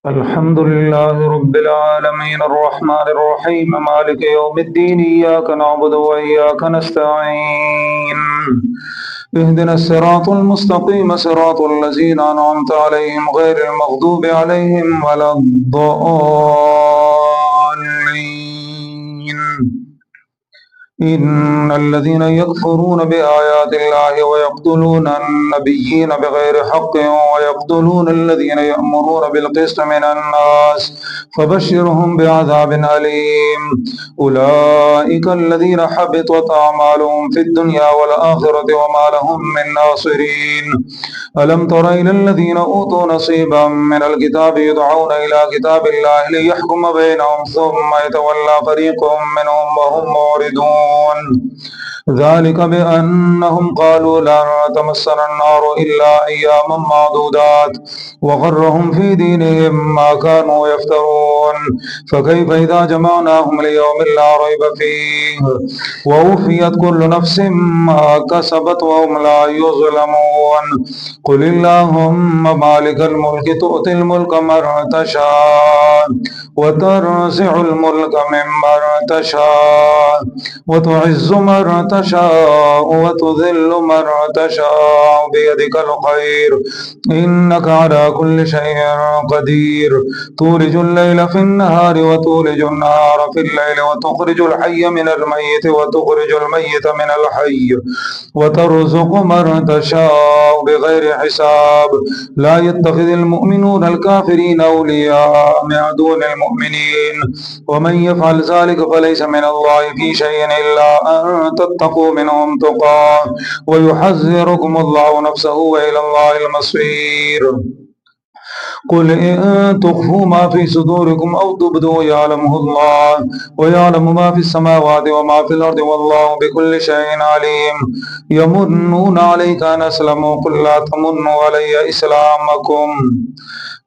الحمد لله رب العالمين الرحمن الرحيم مالك يوم الدين إياك نعبد وإياك نستعين اهدنا الصراط المستقيم صراط الذين أنعمت عليهم غير المغضوب عليهم ولا الضالين. إن الذين يكفرون بآيات الله ويقتلون النبيين بغير حق ويقتلون الذين يأمرون بالقسط من الناس فبشرهم بعذاب أليم. أولئك الذين حبطت أعمالهم في الدنيا والآخرة وما لهم من ناصرين. ألم تر إلى الذين أوتوا نصيبا من الكتاب يدعون إلى كتاب الله ليحكم بينهم ثم يتولى فريق منهم وهم معرضون. ذلك بأنهم قالوا لا تمسنا النار إلا أياما معدودات وغرهم في دينهم ما كانوا يفترون. فكيف إذا جمعناهم ليوم لا ريب فيه ووفيت كل نفس ما كسبت وهم لا يظلمون. قل اللهم مالك الملك تؤتي الملك من تشاء وتنزع الملك ممن تشاء وتعز من تشاء وتذل من تشاء بيدك الخير إنك على كل شيء قدير. تولج الليل في النهار وتولج النهار في الليل وتخرج الحي من الميت وتخرج الميت من الحي وترزق من تشاء بغير حساب. لا يتخذ المؤمنون الكافرين أولياء من دون المؤمنين ومن يفعل ذلك فليس من الله في شيء إلا أن تتقوا منهم تقاه ويحذركم الله نفسه وإلى الله المصير. قل إن تخفوا ما في صدوركم أو تبدوا يعلمه الله ويعلم ما في السماوات وما في الأرض والله بكل شيء عليم. يمنون عليك أن أسلموا قل لا تمنوا علي إسلامكم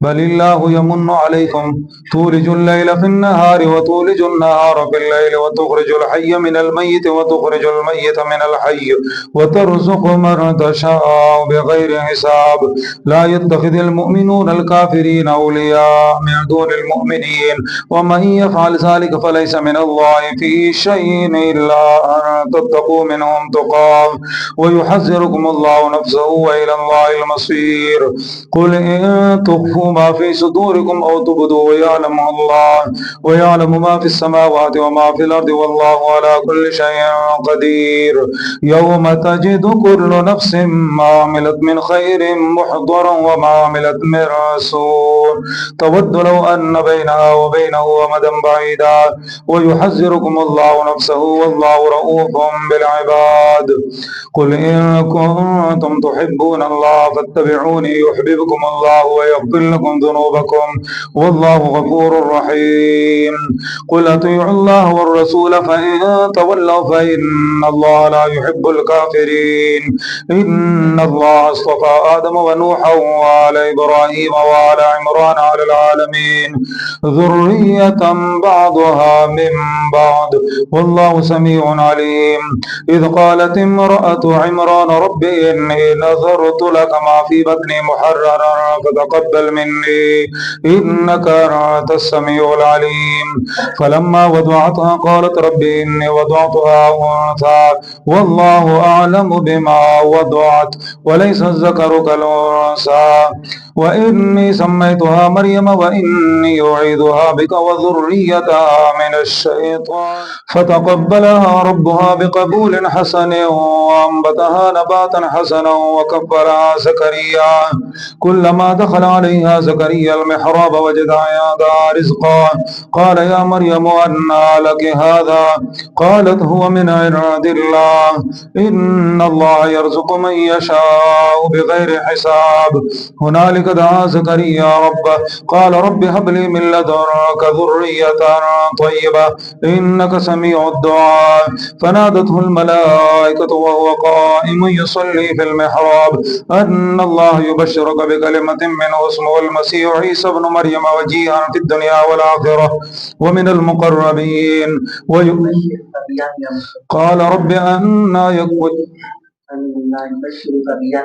بل الله يمن عليكم. تولج الليل في النهار وتولج النهار في الليل وتخرج الحي من الميت وتخرج الميت من الحي وترزق من تشاء بغير حساب. لا يتخذ المؤمنون الكافرين أولياء من دون المؤمنين ومن يفعل ذلك فليس من الله في شيء إلا أن تتقوا منهم تقاه ويحذركم الله نفسه وإلى الله المصير. قل إن تخفوا ما في صدوركم أو تبدوا يعلمه الله ويعلم ما في السماوات وما في الأرض والله على كل شيء قدير. يوم تجد كل نفس ما عملت من خير محضرا وما عملت من سوء تود لو أن بينها وبينه أمدا بعيدا ويحذركم الله نفسه والله رؤوف بالعباد. قل إن كنتم تحبون الله فاتبعوني يحببكم الله ويغفر لكم ذنوبكم والله غفور رحيم. قل أطيعوا الله والرسول فإن تولوا فإن الله لا يحب الكافرين. إن الله اصطفى آدم ونوحا وآل إبراهيم وآل عمران على العالمين ذرية بعضها من بعض والله سميع عليم. إذ قالت امرأة عمران رب إني نذرت لك ما في بطني محررا فتقبل مني إنك أنت السميع العليم. فلما وضعتها قالت رب إني وضعتها أنثى والله أعلم بما وضعت وليس الذكر كالأنثى وإني سميتها مريم وإني أعيذها بك وذريتها من الشيطان فتقبلها ربها بقبول حسن وأنبتها نباتا حسنا وكفلها زكريا كلما دخل عليها زكريا المحراب وجد عندها رزقا قال يا مريم أنى لك هذا قالت هو من عند الله إن الله يرزق من يشاء بغير حساب. هنالك دعا زكريا ربه قال رب هب لي من لدنك ذرية طيبة إنك سميع الدعاء. فنادته الملائكة وهو قائم يصلي في المحراب أن الله يبشرك بكلمة منه اسمه المسيح عيسى ابن مريم وجيها في الدنيا والآخرة ومن المقربين قال رب أنى يكون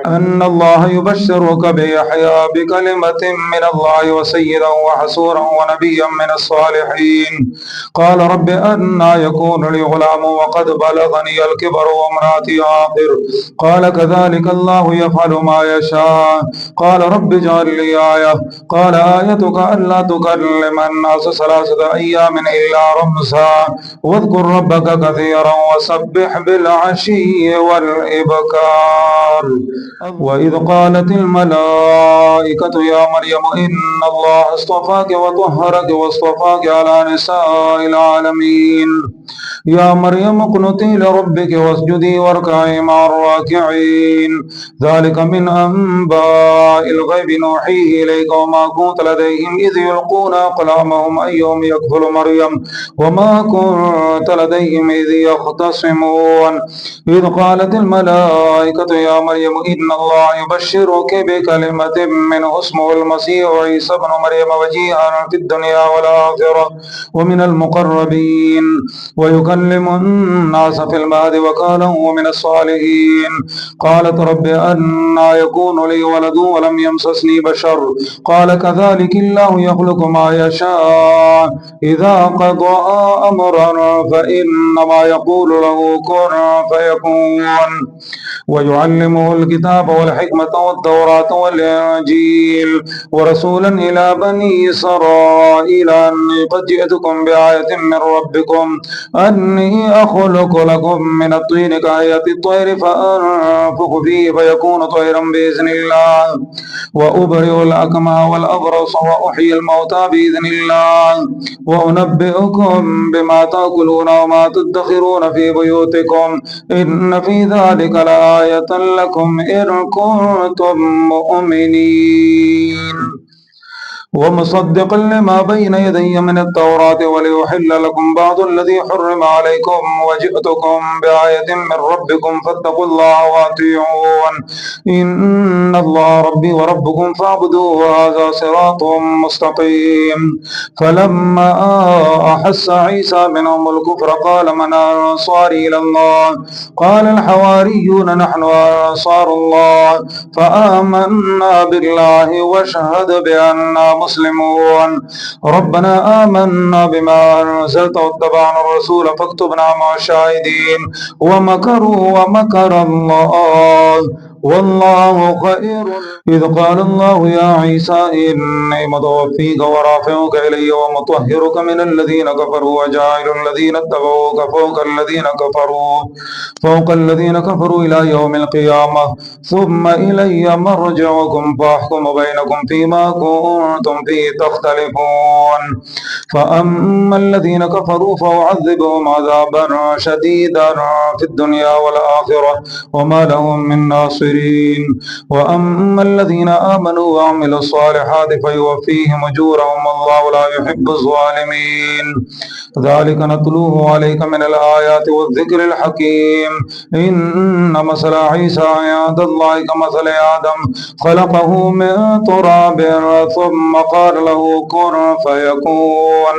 أن الله يبشرك بيحيى بكلمة من الله وسيدا وحسورا ونبيا من الصالحين. قال رب أنى يكون لي غلام وقد بلغني الكبر وامرأتي عاقر. قال كذلك الله يفعل ما يشاء. قال رب اجعل لي آية. قال آيتك ألا تكلم الناس 3 أيام إلا رمزا واذكر ربك كثيرا وسبح بالعشي والإبكار. وإذ قالت الملائكة يا مريم إن الله اصطفاك وطهرك واصطفاك على نساء العالمين. يا مريم اقنتي لربك واسجدي واركعي مع الراكعين. ذلك من أنباء الغيب نوحيه إليك وما كنت لديهم إذ يلقون أقلامهم أيهم يكفل مريم وما كنت لديهم إذ يختصمون. إذ قالت الملائكة يا مريم إن الله يبشرك بكلمة منه اسمه المسيح عيسى ابن مريم وجيها في الدنيا والآخرة ومن المقربين ويكلم الناس في المهد وكهلا ومن الصالحين. قالت رب أنى يكون لي ولد ولم يمسسني بشر. قال كذلك الله يخلق ما يشاء إذا قضى أمرا فإنما يقول له كن فيكون. ويعلمه الكتاب والحكمة والتوراة والإنجيل ورسولا إلى بني إسرائيل أني قد جئتكم بآية من ربكم أني أخلق لكم من الطين كهيئة الطير فأنفخ فيه فيكون طيرا بإذن الله وأبرئ الأكمه والأبرص وأحيي الموتى بإذن الله وأنبئكم بما تأكلون وما تدخرون في بيوتكم إن في ذلك لآية لكم إن كنتم مؤمنين. ومصدقا لما بين يدي من التوراة وليحل لكم بعض الذي حرم عليكم وجئتكم بآية من ربكم فاتقوا الله وأطيعون إن الله ربي وربكم فاعبدوه هذا صراط مستقيم. فلما أحس عيسى منهم الكفر قال من أنصاري إلى الله قال الحواريون نحن أنصار الله فآمنا بالله واشهد بأننا مسلمون. ربنا آمنا بما أنزلت واتبعنا الرسول فاكتبنا مع الشاهدين. ومكروا ومكر الله والله خير. إذ قال الله يا عيسى إني متوفيك ورافعك إلي ومطهرك من الذين كفروا وجاعل الذين اتبعوك فوق الذين كفروا إلى يوم القيامة ثم إلي مرجعكم فأحكم بينكم فيما كنتم فيه تختلفون. فأما الذين كفروا فأعذبهم عذابا شديدا في الدنيا والآخرة وما لهم من ناصرين. وأما الذين آمنوا وعملوا الصالحات فيوفيهم أجورهم والله لا يحب الظالمين. ذلك نتلوه عليك من الآيات والذكر الحكيم. إن مثل عيسى عند الله كمثل آدم خلقه من تراب ثم قال له كن فيكون.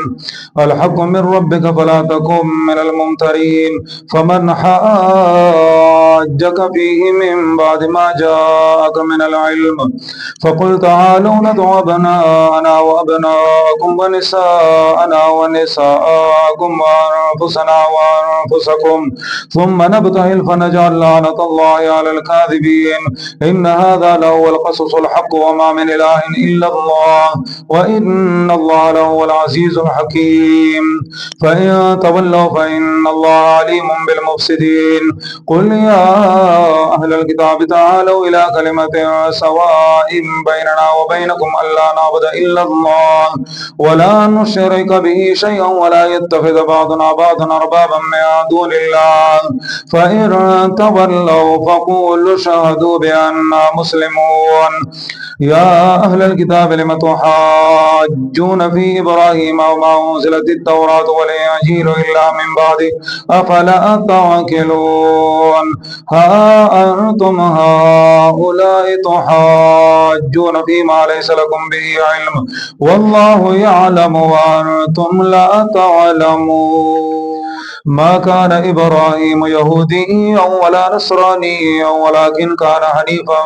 الحق من ربك فلا تكن من الممترين. فمن حاجك فيه من بعد ما جاءك من العلم فقل تعالوا ندعو أبناءنا وأبناءكم ونساءنا ونساءكم وأنفسنا وأنفسكم ثم نبتهل فنجعل لعنة الله على الكاذبين. إن هذا لهو القصص الحق وما من إله إلا الله وإن الله لهو العزيز الحكيم. فإن تولوا فإن الله عليم بالمفسدين. قل يا أهل الكتاب تعالوا إلى كلمة سواء بيننا وبينكم ألا نعبد إلا الله ولا نشرك به شيئا ولا يتخذ بعضنا بعضا أربابا من دون الله. فإن تولوا فقولوا اشهدوا بأننا مسلمون. يا أهل الكتاب لم تحاجون في إبراهيم وما أنزلت التوراة والإنجيل إلا من بعده أفلا تعقلون. ها أنتم هؤلاء تحاجون فيما ليس لكم به علم والله يعلم وأنتم لا تعلمون. ما كان إبراهيم يهوديا ولا نصرانيا ولكن كان حنيفا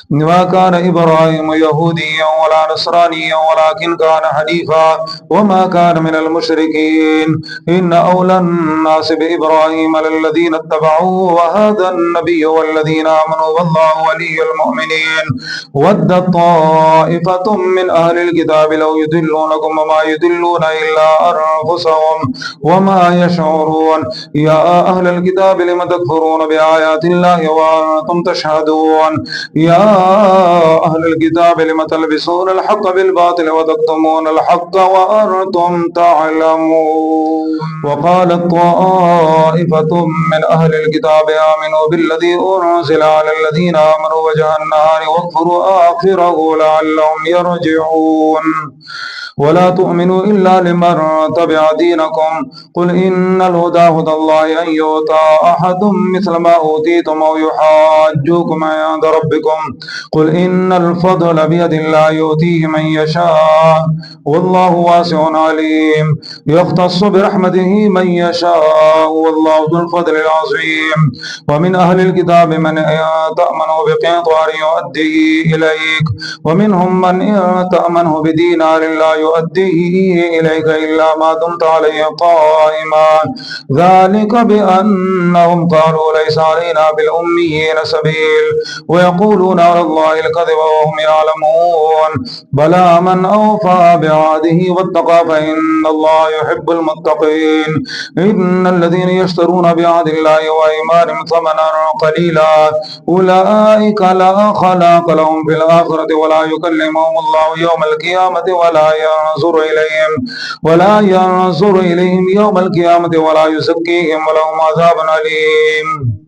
ما كان إبراهيم يهوديا ولا نصرانيا ولكن كان حنيفا وما كان من المشركين إن أولى الناس بإبراهيم للذين اتبعوه وهذا النبي والذين آمنوا والله ولي المؤمنين ودت طائفة من أهل الكتاب لو يضلونكم وما يضلون إلا أنفسهم وما يشعرون يا أهل الكتاب لم تكفرون بآيات الله وأنتم تشهدون يا أهل الكتاب لم تلبسون الحق بالباطل وتكتمون الحق وأنتم تعلمون وقالت طائفة من أهل الكتاب آمنوا بالذي أنزل على الذين آمنوا وجه النهار واكفروا آخره لعلهم يرجعون ولا تؤمنوا إلا لمن تبع دينكم قل إن الهدى هدى الله أن يؤتى أحد مثل ما أوتيتم أو يحاجوكم عند ربكم قل إن الفضل بيد الله يؤتيه من يشاء والله واسع عليم يختص برحمته من يشاء والله ذو الفضل العظيم ومن أهل الكتاب من تأمنه بقنطار يؤديه إليك ومنهم من تأمنه بدينار لا يؤديه إليك إلا ما دمت عليه قائما ذلك بأنهم قالوا ليس علينا بالأميين سبيل ويقولون على الله الكذب وهم يعلمون بلى من أوفى بعهده واتقى فإن الله يحب المتقين إن الذين يشترون بعهد الله وأيمانهم ثمنا قليلا أولئك لا خلاق لهم في الآخرة ولا يكلمهم الله يوم القيامة ولا ينظر إليهم يوم القيامة ولا يزكيهم ولهم عذاب أليم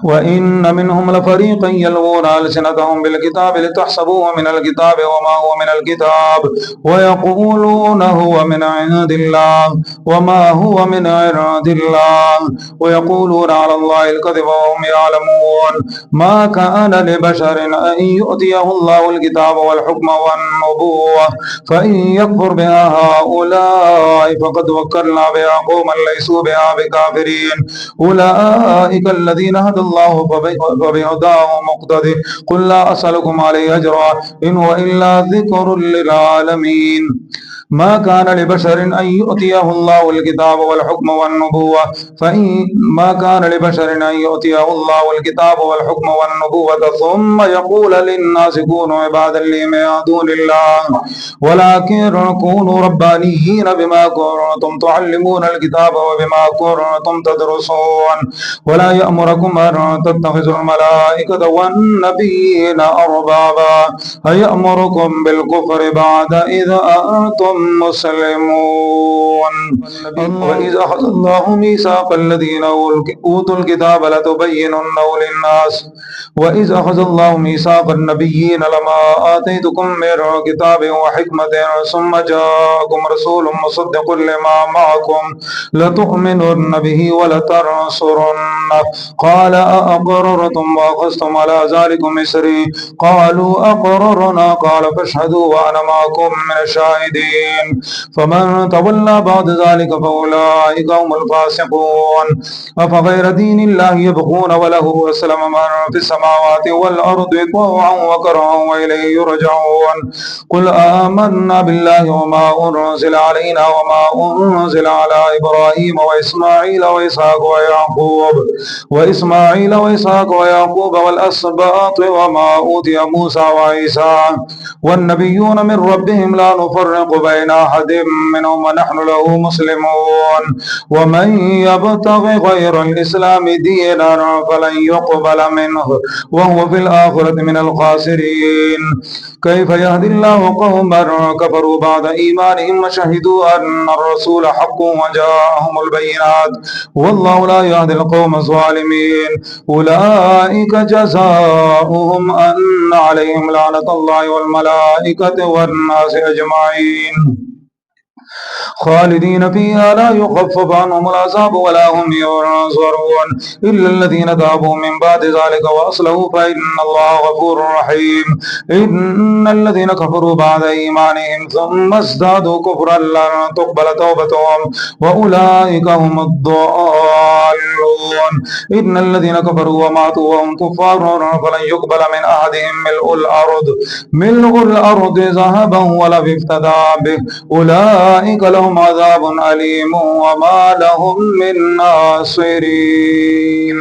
وإن منهم لفريقا يلوون ألسنتهم بالكتاب لتحسبوه من الكتاب وما هو من الكتاب ويقولون هو من عند الله وما هو من عند الله ويقولون على الله الكذب وهم يعلمون ما كان لبشر أن يؤتيه الله الكتاب والحكم والنبوة فإن يكفر بها هؤلاء فقد وكلنا بها قوما ليسوا بها بكافرين أولئك الذين هدى الله فبهداه مقتدي قل لا أسألكم عليه أجرا إن هو إلا ذكر للعالمين ما كان لبشر أن يؤتيه الله الكتاب والحكم والنبوة ما كان لبشر أن يؤتيه الله الكتاب والحكم والنبوة ثم يقول للناس كونوا عبادا لي من دون الله ولكن كونوا ربانيين بما كنتم تعلمون الكتاب وبما كنتم تدرسون ولا يأمركم أن تتخذوا الملائكة والنبيين أربابا أيأمركم بالكفر بعد إذا أنتم مسلمون وإذ أخذ الله ميثاق الذين أوتوا الكتاب لتبيننه للناس وإذ أخذ الله ميثاق النبيين لما آتيتكم من كتاب وحكمة ثم جاءكم رسول مصدق لما معكم لتؤمنن به ولتنصرنه قال أأقررتم وأخذتم على ذلكم إصري قالوا أقررنا قال فاشهدوا وأنا معكم من الشاهدين فمن تولى بعد ذلك فأولئك هم الفاسقون أفغير دين الله يبغون وله أسلم من في السماوات والأرض طوعا وكرها وإليه يرجعون قل آمنا بالله وما أنزل علينا وما أنزل على إبراهيم وإسماعيل وإسحاق ويعقوب والأسباط وما أوتي موسى وعيسى والنبيون من ربهم لا نفرق بين أحد منهم ونحن له مسلمون ومن يبتغي غير الإسلام دينا فلن يقبل منه وهو في الآخرة من الخاسرين كيف يهدي الله قوما كفروا بعد إيمانهم وشهدوا أن الرسول حق وجاءهم البينات والله لا يهدي القوم الظالمين أولئك جزاؤهم أن عليهم لعنة الله والملائكة والناس أجمعين خالدين فيها لا يخفف عنهم العذاب ولا هم ينصرون إلا الذين تابوا من بعد ذلك وأصلحوا فإن الله غفور رحيم. إن الذين كفروا بعد إيمانهم ثم ازدادوا كفرا لن تقبل توبتهم وأولئك هم الضالون. إن الذين كفروا وماتوا وهم كفار فلن يقبل من أحدهم ملء الأرض ذهبا ولو افتدى به أولئك لهم عذاب أليم وما لهم من ناصرين.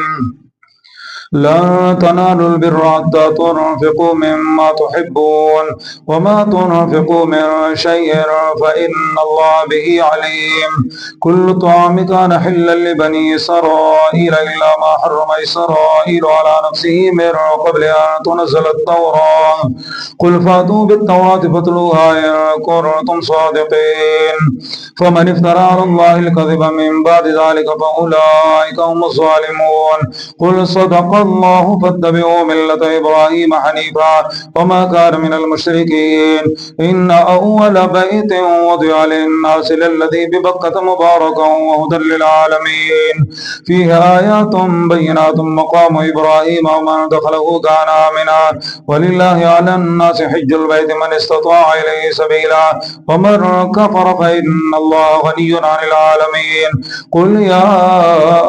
لن تنالوا البر حتى تنفقوا مما تحبون وما تنفقوا من شيء فإن الله به عليم. كل طعام كان حلا لبني إسرائيل إلا ما حرم إسرائيل على نفسه من قبل أن تنزل التوراة. قل فأتوا بالتوراة فاتلوها إن كنتم صادقين. فمن افترى على الله الكذب من بعد ذلك فأولئك هم الظالمون. قل صدق الله فاتبعوا ملة إبراهيم حنيفا وما كان من المشركين. إن أول بيت وضع للناس للذي ببكة مباركا وهدى للعالمين فيه آيات بينات مقام إبراهيم ومن دخله كان آمنا ولله على الناس حج البيت من استطاع إليه سبيلا ومن كفر فإن الله غني عن العالمين. قل يا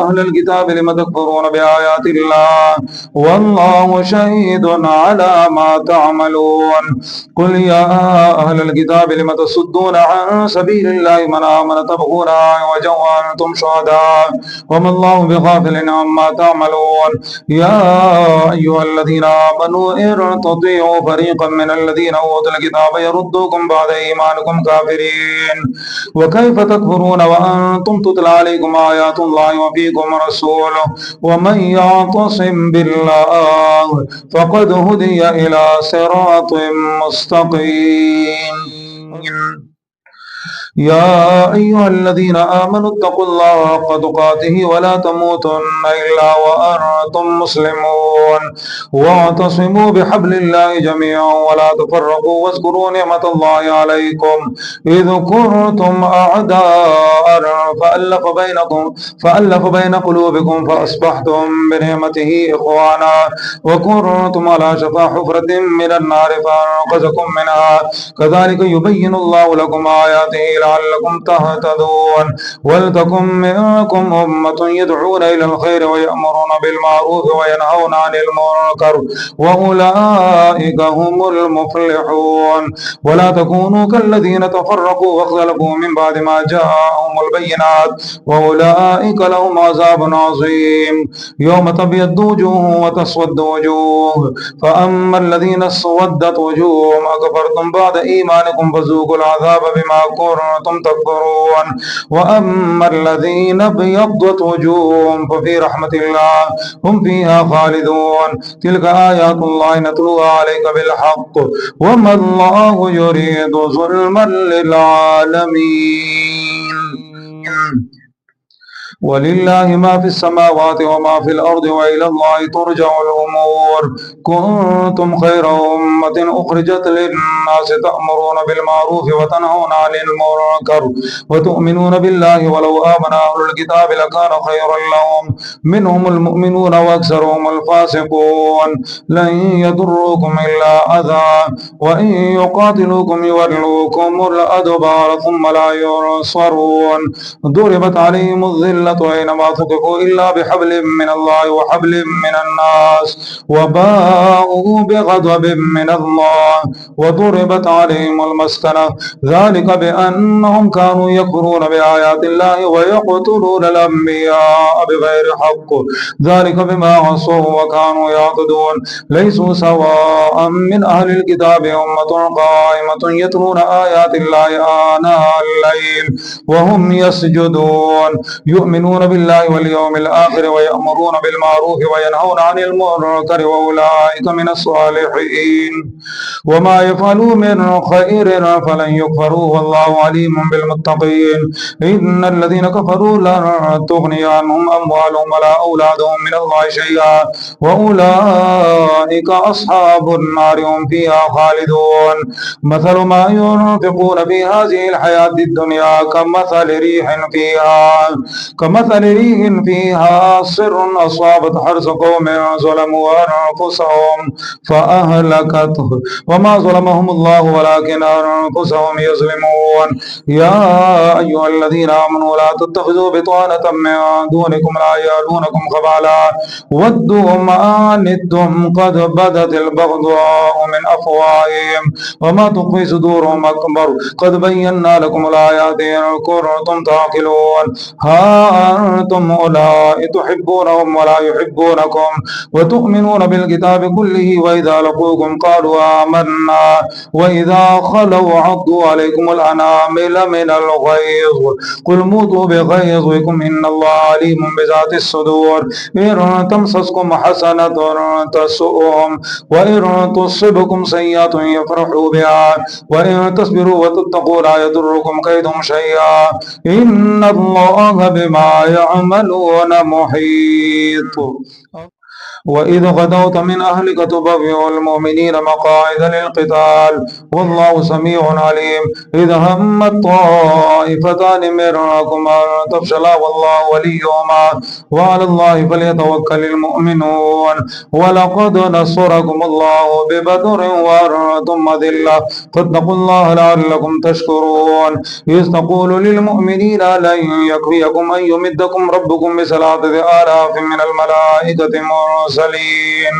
أهل الكتاب لم تكفرون بآيات الله والله شهيد على ما تعملون. قل يا أهل الكتاب لم تصدون عن سبيل الله من آمن تبغون عوجا وأنتم شهداء وما الله بغافل عما تعملون. يا أيها الذين آمنوا إن تطيعوا فريقا من الذين أوتوا الكتاب يردوكم بعد إيمانكم كافرين. وكيف تكفرون وأنتم تتلى عليكم آيات الله وفيكم رسوله ومن يعتصم بالله فقد هدي إلى صراط مستقيم. يا أيها الذين آمنوا اتقوا الله حق تقاته ولا تموتن إلا وأنتم مسلمون واعتصموا بحبل الله جميعا ولا تفرقوا واذكروا نعمة الله عليكم إذ كنتم أعداء فألف بين قلوبكم فأصبحتم بنعمته إخوانا وكنتم على شفا حفرة من النار فأنقذكم منها كذلك يبين الله لكم آياته لعلكم تهتدون. ولتكن منكم أمة يدعون إلى الخير ويأمرون بالمعروف وينهون عن المنكر وأولئك هم المفلحون. ولا تكونوا كالذين تفرقوا واختلفوا من بعد ما جاءهم البينات وأولئك لهم عذاب عظيم. يوم تبيض وجوه وتسود وجوه فأما الذين اسودت وجوههم أكفرتم بعد إيمانكم فذوقوا العذاب بما كنتم تكفرون. وأما الذين ابيضت وجوههم ففي رحمة الله هم فيها خالدون. تلك آيات الله نتلوها عليك بالحق وما الله يريد ظلما للعالمين. ولله ما في السماوات وما في الأرض وإلى الله ترجع الأمور. كنتم خير أمة أخرجت للناس تأمرون بالمعروف وتنهون عن المنكر وتؤمنون بالله ولو آمن أهل الكتاب لكان خيرا لهم منهم المؤمنون وأكثرهم الفاسقون. لن يضروكم إلا أذى وإن يقاتلوكم يولوكم الأدبار ثم لا ينصرون. ضربت عليهم الذلة أينما ثقفوا إلا بحبل من الله وحبل من الناس وباءوا بغضب من الله وضربت عليهم المسكنة ذلك بأنهم كانوا يكفرون بآيات الله ويقتلون الأنبياء بغير حق ذلك بما عصوا وكانوا يعتدون. ليسوا سواء من أهل الكتاب أمة قائمة يتلون آيات الله آناء الليل وهم يسجدون يؤمنون بالله واليوم الآخر ويأمرون بالمعروف وينهون عن المنكر وأولئك من الصالحين وما يفعلوا من خير فلن يكفروا والله عليم بالمتقين إن الذين كفروا لن تغني عنهم أموالهم ولا أولادهم من الله شيئا وأولئك أصحاب النار هم فيها خالدون مثل ما ينفقون في هذه الحياة الدنيا كمثل ريح فيها صر أصابت حرث قوم ظلموا أنفسهم فأهلكته وما ظلمهم الله ولكن أنفسهم يظلمون يا أيها الذين آمنوا لا تتخذوا بطانة من دونكم لا يألونكم خبالا ودوا ما عنتم قد بدت البغضاء من أفواههم وما تخفي صدورهم أكبر قد بينا لكم الآيات إن كنتم تعقلون ها أنتم أولئك تحبونهم ولا يحبونكم وتؤمنون بالكتاب كله وإذا لقوكم قالوا آمنا وإذا خلوا عضوا عليكم الأنامل من الغيظ قل موتوا بغيظكم إن الله عليم بذات الصدور إن تمسسكم حسنة تسؤهم وإن تصبكم سيئة يفرحوا بها وإن تصبروا وتتقوا لا يضركم كيدهم شيئا إن الله بما يعملون محيط وإذ غدوت من أهلك تبوئ المؤمنين مقاعد للقتال والله سميع عليم إذ همت طائفتان منكم أن تفشلا والله وليهما وعلى الله فليتوكل المؤمنون ولقد نصركم الله ببدر وأنتم أذلة فاتقوا الله لعلكم تشكرون إذ تقول للمؤمنين لن يكفيكم أن يمدكم ربكم ب3,000 من الملائكة مرسلين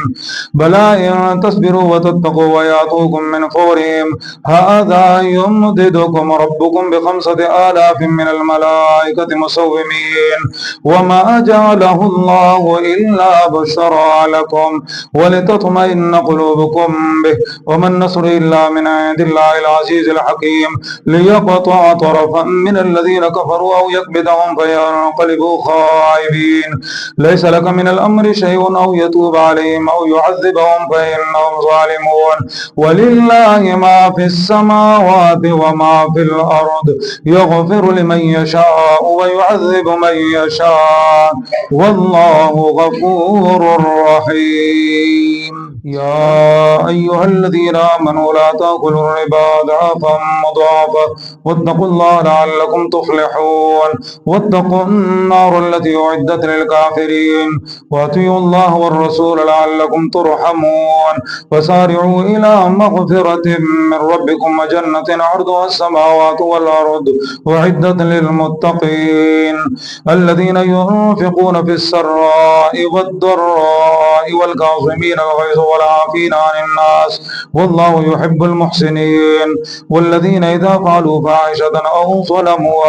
بلى إن تصبروا وتتقوا ويأتوكم من فورهم هذا يمددكم ربكم ب5,000 من الملائكة مسومين وما جعله الله إلا بشرى لكم ولتطمئن قلوبكم به وما النصر إلا من عند الله العزيز الحكيم ليقطع طرفا من الذين كفروا أو يكبدهم فينقلبوا خائبين ليس لك من الأمر شيء أو يتوب عليهم أو يعذبهم فإنهم ظالمون ولله ما في السماوات وما في الأرض يغفر لمن يشاء ويعذب من يشاء والله غفور رحيم يا أيها الذين آمنوا لا تأكلوا الربا ضعفا مضاعفا واتقوا الله لعلكم تفلحون واتقوا النار التي أعدت للكافرين وأطيعوا الله والرسول لعلكم ترحمون وسارعوا إلى مغفرة من ربكم وجنة عرضها السماوات والأرض أعدت للمتقين الذين ينفقون في السراء والضراء والكاظمين الغيظ والعافين عن الناس والله يحب المحسنين والذين إذا فعلوا فاحشة أو ظلموا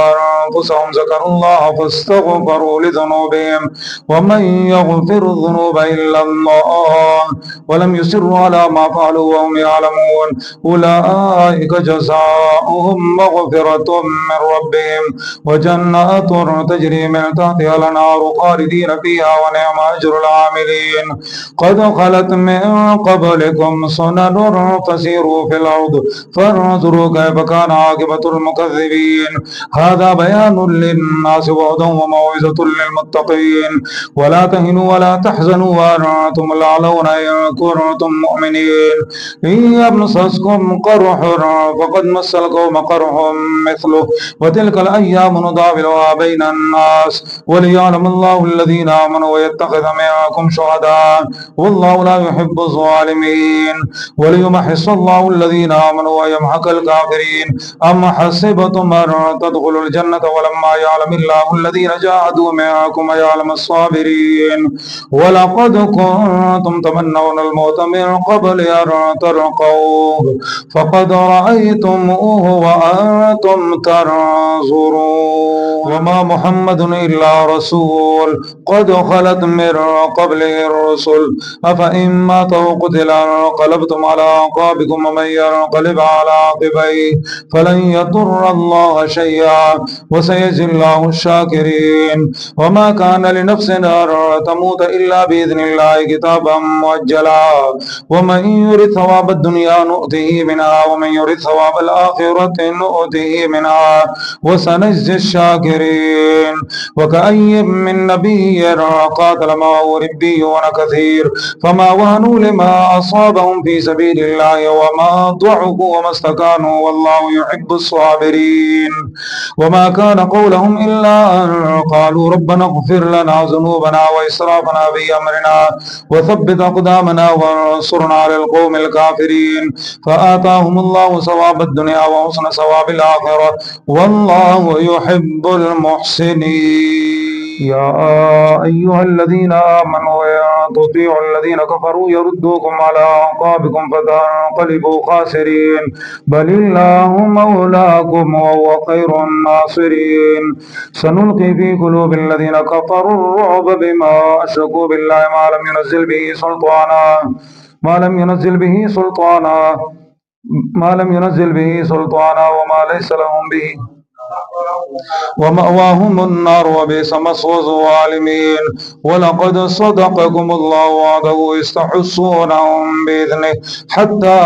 أنفسهم ذكروا الله فاستغفروا لذنوبهم ومن يغفر الذنوب إلا الله ولم يصروا على ما فعلوا وهم يعلمون أولئك جزاؤهم مغفرة من ربهم وجنات تجري من تحتها الأنهار خالدين فيها ونعم أجر العاملين قد خلت من قبلكم سنن فسيروا في الأرض فانظروا كيف كان عاقبة المكذبين هذا بيان للناس وهدى وموعظة للمتقين ولا تهنوا ولا تحزنوا وأنتم الأعلون إن كنتم مؤمنين إن يمسسكم قرح فقد مس القوم قرح مثله وتلك الأيام نداولها بين الناس وليعلم الله الذين آمنوا ويتخذ منكم شهداء والله لا يحب الظالمين وليمحص الله الذين آمنوا ويمحق الكافرين أم حسبتم أن تدخلوا الجنة ولما يعلم الله الذين جاهدوا منكم ويعلم الصابرين ولقد كنتم تمنون الموت من قبل أن تلقوه فقد رأيتموه وأنتم تنظرون وما محمد إلا رسول قد خلت من قبله الرسل أفإن مات مات قتل انقلبتم على أعقابكم ومن ينقلب على عقبيه فلن يضر الله شيئا وسيجزي الله الشاكرين. وما كان لنفس أن تموت إلا بإذن الله كتابا مؤجلا ومن يرد ثواب الدنيا نؤته منها ومن يرد ثواب الآخرة نؤته منها وسنجزي الشاكرين. وكأي من نبي قاتل معه ربيون كثير فما وهنوا لما أصابهم في سبيل الله وما ضعفوا وما استكانوا والله يحب الصابرين. وما كان قولهم إلا أن قالوا ربنا اغفر لنا ذنوبنا وإسرافنا في أمرنا وثبت أقدامنا وانصرنا على القوم الكافرين فآتاهم الله ثواب الدنيا وحسن ثواب الآخرة والله يحب المحسنين. يا أيها الذين آمنوا إن تطيعوا الذين كفروا يردوكم على أعقابكم فتنقلبوا خاسرين بل الله مولاكم وهو خير الناصرين. سنلقي في قلوب الذين كفروا الرعب بما أشركوا بالله ما لم ينزل به سلطانا وما ليس لهم به ومأواهم النار وبئس مثوى الظالمين. ولقد صدقكم الله وعده إذ تحسونهم بإذنه حتى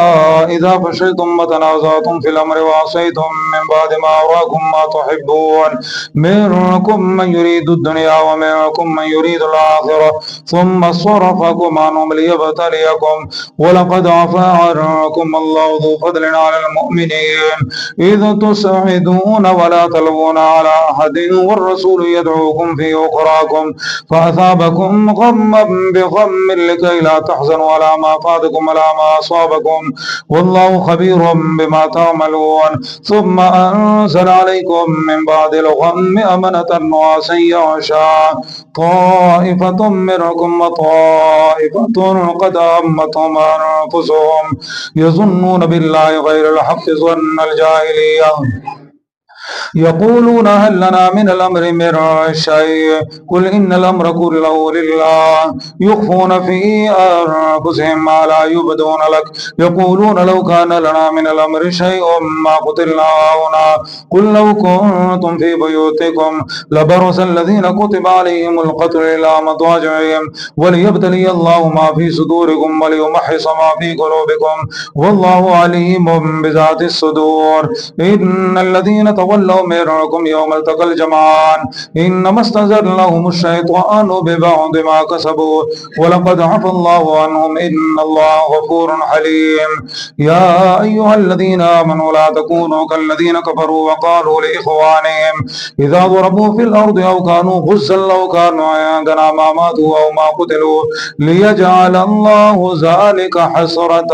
إذا فشلتم وتنازعتم في الأمر وعصيتم من بعد ما أراكم ما تحبون منكم من يريد الدنيا ومنكم من يريد الآخرة ثم صرفكم عنهم ليبتليكم ولقد عفا عنكم الله ذو فضل على المؤمنين إذ تسعدون ولا تلوون على أحد والرسول يدعوكم في أخراكم فأثابكم غما بغم لكي لا تحزنوا على ما فاتكم ولا ما أصابكم والله خبير بما تعملون. ثم أنزل عليكم من بعد الغم أمنة نعاسا يغشى طائفة منكم وطائفة قد أهمتهم أنفسهم يظنون بالله غير الحق ظن الجاهلية يقولون هل لنا من الأمر من شيء قل إن الأمر كله لله يخفون في أنفسهم ما لا يبدون لك يقولون لو كان لنا من الأمر شيء ما قتلنا هنا قل لو كنتم في بيوتكم لبرز الذين كتب عليهم القتل إلى مضاجعهم وليبتلي الله ما في صدوركم وليمحص ما في قلوبكم والله عليم بذات الصدور. إن الذين تولوا منكم يوم التقى الجمعان إنما استزلهم الشيطان ببعض ما كسبوا ولقد عفى الله عنهم إن الله غفور حليم. يا أيها الذين آمنوا لا تكونوا كالذين كفروا وقالوا لإخوانهم إذا ضربوا في الأرض أو كانوا غزا لو كانوا عندنا ما ماتوا أو ما قتلوا ليجعل الله ذلك حسرة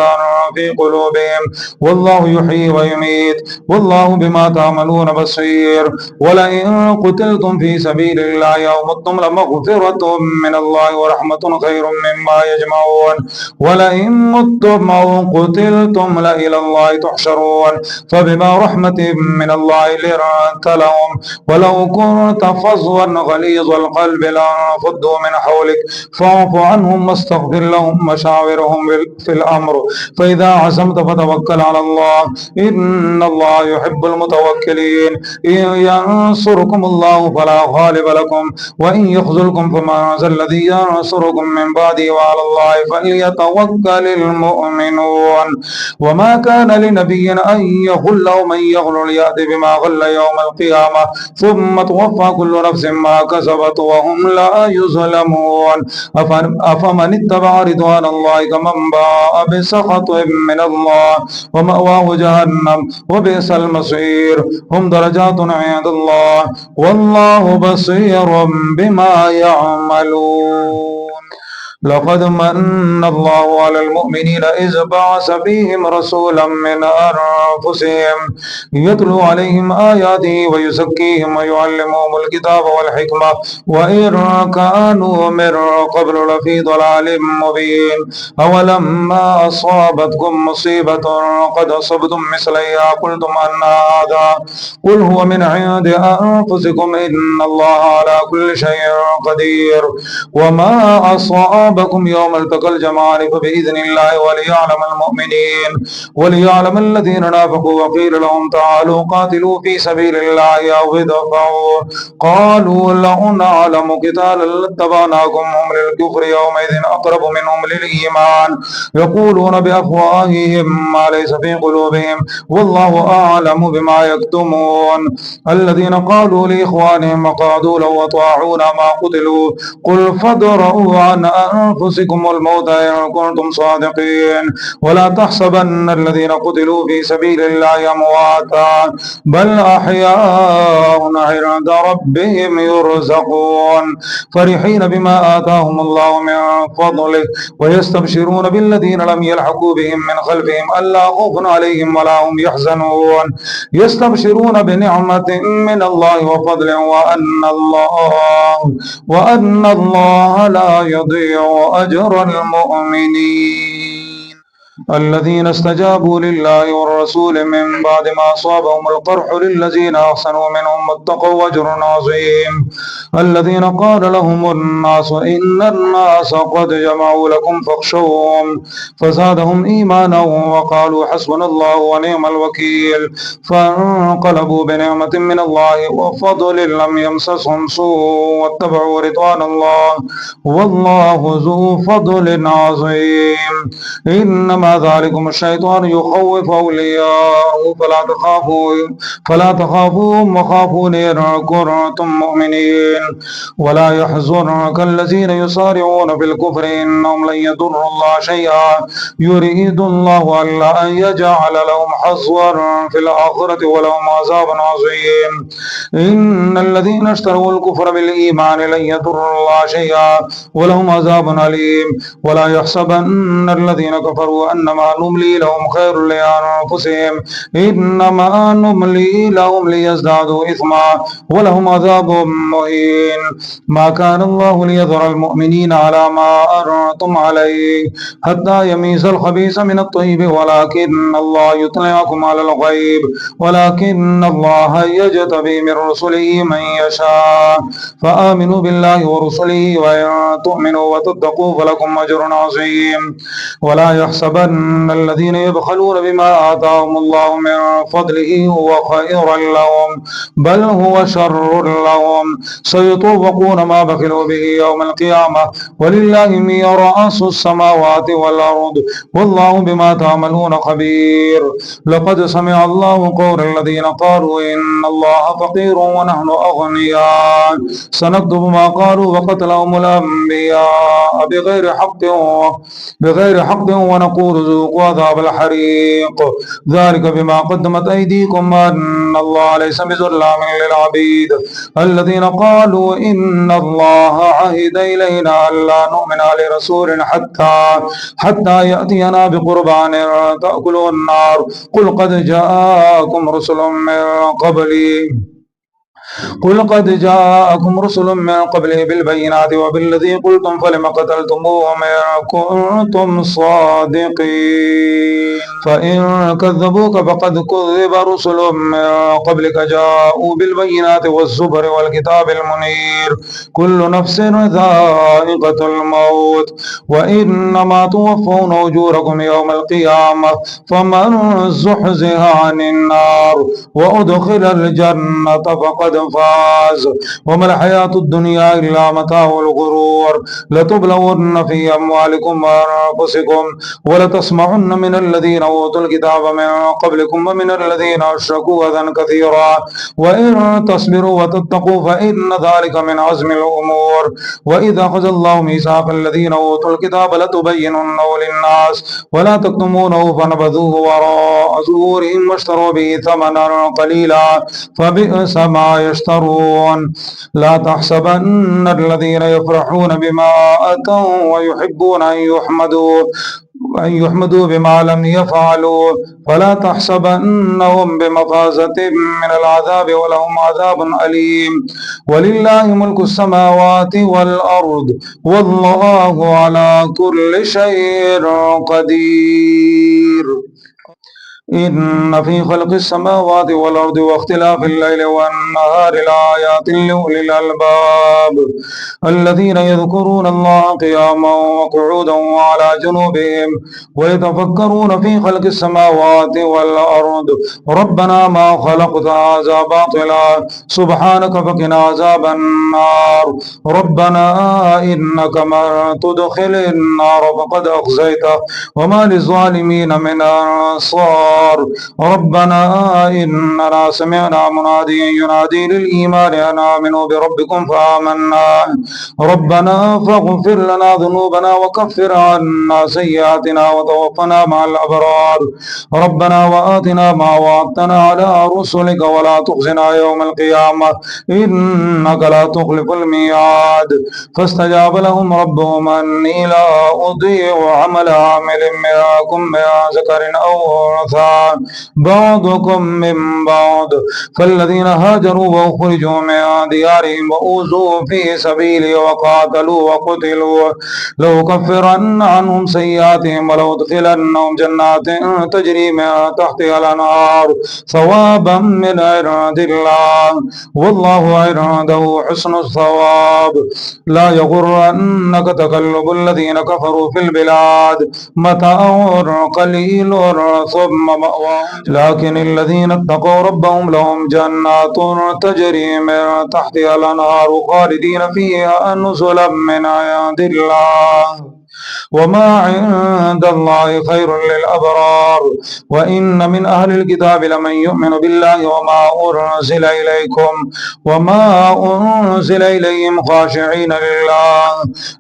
في قلوبهم والله يحيي ويميت والله بما تعملون بصير. ولئن قتلتم في سبيل الله أو متم لمغفرة من الله ورحمة خير مما يجمعون. ولئن متم أو قتلتم لإلى الله تحشرون فبما رحمة من الله لنت لهم ولو كنت فظا غليظ القلب لانفضوا من حولك فاعف عنهم واستغفر لهم وشاورهم في الأمر فإذا عزمت فتوكل على الله إن الله يحب المتوكلين. إن ينصركم الله فلا غالب لكم وإن يخذلكم فما ذا الذي ينصركم من بعده وعلى الله فليتوكل المؤمنون. وما كان لنبي أن يغل ومن يغل ليأتي بما غل يوم القيامة ثم توفى كل نفس ما كسبت وهم لا يظلمون. أفمن اتبع رضوان الله كمن باء بسخط من الله ومأواه جهنم وبئس المصير. هم درجات عند الله والله بصير بما يعملون. لقد من الله على المؤمنين إذ بعث فيهم رسولا من أنفسهم يتلو عليهم آياته ويزكيهم ويعلمهم الكتاب والحكمة وإن كانوا من قبل لفي ضلال مبين. أولما أصابتكم مصيبة قد أصبتم مثليها قلتم أن هذا قل هو من عند أنفسكم إن الله على كل شيء قدير. وما أصاب أصابكم يوم التقى الجمعان فبإذن الله وليعلم الذين نافقوا وقيل لهم تعالوا قاتلوا في سبيل الله أو ادفعوا قالوا لو نعلم قتالا لاتبعناكم هم للكفر يومئذ أقرب منهم للإيمان يقولون بأفواههم ما ليس في قلوبهم والله أعلم بما يكتمون الذين قالوا لإخوانهم وقعدوا لو أطاعونا ما قتلوا قل فادرءوا عن أنفسكم الموت إن كنتم صادقين ولا تحسبن الذين قتلوا في سبيل الله أمواتا بل أحياء عند ربهم يرزقون فرحين بما آتاهم الله من فضله ويستبشرون بالذين لم يلحقوا بهم من خلفهم ألا خوف عليهم ولا هم يحزنون يستبشرون بنعمة من الله وفضل وأن الله لا يضيع أجر المؤمنين الذين استجابوا لله والرسول من بعد ما أصابهم القرح للذين أحسنوا منهم واتقوا أجر عظيم الذين قال لهم الناس إن الناس قد جمعوا لكم فاخشوهم فزادهم إيمانا وقالوا حسبنا الله ونعم الوكيل فانقلبوا بنعمة من الله وفضل لم يمسسهم سوء واتبعوا رضوان الله والله ذو فضل عظيم إنما ذلكم الشيطان يخوف أولياءه فلا تخافوهم وخافون إن كنتم مؤمنين ولا يحزنك الذين يسارعون في الكفر إنهم لن يضروا الله شيئا يريد الله ألا أن يجعل لهم حظا في الآخرة ولهم عذاب عظيم إن الذين اشتروا الكفر بالإيمان لن يضروا الله شيئا ولهم عذاب أليم ولا يحسبن الذين كفروا أنما نملي لهم خير لأنفسهم إنما نملي لهم ليزدادوا إثما ولهم عذاب مهين ما كان الله ليذر المؤمنين على ما أنتم عليه حتى يميز الخبيث من الطيب ولكن الله يطلعكم على الغيب ولكن الله يجتبي من رسله من يشاء فآمنوا بالله ورسله وإن تؤمنوا وتتقوا فلكم أجر عظيم ولا يحسبن الذين يبخلون بما آتاهم الله من فضله هو خيرا لهم بل هو شر لهم سيطوقون ما بخلوا به يوم القيامة ولله ميراث السماوات والأرض والله بما تعملون خبير لقد سمع الله قول الذين قالوا إن الله فقير ونحن أغنياء سنكتب ما قالوا وقتلهم الأنبياء بغير حق ونقول ذوقوا عذاب الحريق ذلك بما قدمت أيديكم أن الله ليس بظلام للعبيد الذين قالوا إن الله عهد إلينا ألا نؤمن لرسول حتى يأتينا بقربان تأكله النار قل قد جاءكم رسل من قبله بالبينات وبالذي قلتم فلم قتلتموهم إن كنتم صادقين فإن كذبوك فقد كذب رسل من قبلك جاءوا بالبينات والزبر والكتاب المنير كل نفس ذائقة الموت وإنما توفون أجوركم يوم القيامة فمن زحزح عن النار وأدخل الجنة فقد فاز وما الحياة الدنيا إلا متاع الغرور لتبلون في أموالكم وأنفسكم ولتسمعن من الذين أوتوا الكتاب من قبلكم ومن الذين أشركوا أذى كثيرا وإن تصبروا وتتقوا فإن ذلك من عزم الأمور وإذا أخذ الله ميثاق الذين أوتوا الكتاب لتبيننه للناس ولا تكتمونه فنبذوه وراء ظهورهم واشتروا به ثمنا قليلا فبئس ما يشترون لا تحسبن الذين يفرحون بما أتوا ويحبون أن يحمدوا بما لم يفعلوا فلا تحسبنهم بمفازة من العذاب ولهم عذاب أليم ولله ملك السماوات والأرض والله على كل شيء قدير إن في خلق السماوات والأرض واختلاف الليل والنهار لآيات لأولي الألباب الذين يذكرون الله قياما وقعودا وعلى جنوبهم ويتفكرون في خلق السماوات والأرض ربنا ما خلقت هذا باطلا سبحانك فقنا عذاب النار ربنا إنك من تدخل النار فقد أخزيته وما للظالمين من أنصار ربنا إننا سمعنا مناديا ينادي للإيمان أن آمنوا بربكم فآمنا ربنا فاغفر لنا ذنوبنا وكفر عنا سيئاتنا وتوفنا مع الأبرار ربنا وآتنا ما وعدتنا على رسلك ولا تخزنا يوم القيامة إنك لا تخلف الميعاد فاستجاب لهم ربهم أني لا أضيع عمل عامل منكم من ذكر أو أنثى بعضكم من بعض فالذين هاجروا وأخرجوا من ديارهم وأوذوا في سبيلي وقاتلوا وقتلوا لأكفرن عنهم سيئاتهم ولأدخلنهم جنات تجري من تحتها الأنهار ثوابا من عند الله والله عنده حسن الثواب لا يغرنك تقلب الذين كفروا في البلاد متاع قليل ثم مأواهم لكن الذين اتقوا ربهم لهم جنات تجري من تحتها الأنهار خالدين فيها نزلا من عند الله وما عند الله خير للأبرار وإن من أهل الكتاب لمن يؤمن بالله وما أنزل إليهم خاشعين لله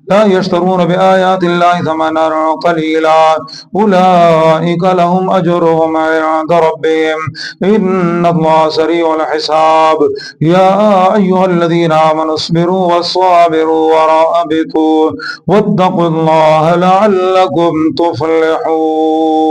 لا يشترون بآيات الله ثمنا قليلا أولئك لهم أجرهم عند ربهم إن الله سريع الحساب يا أيها الذين آمنوا اصبروا وصابروا ورابطوا واتقوا الله لعلكم تفلحون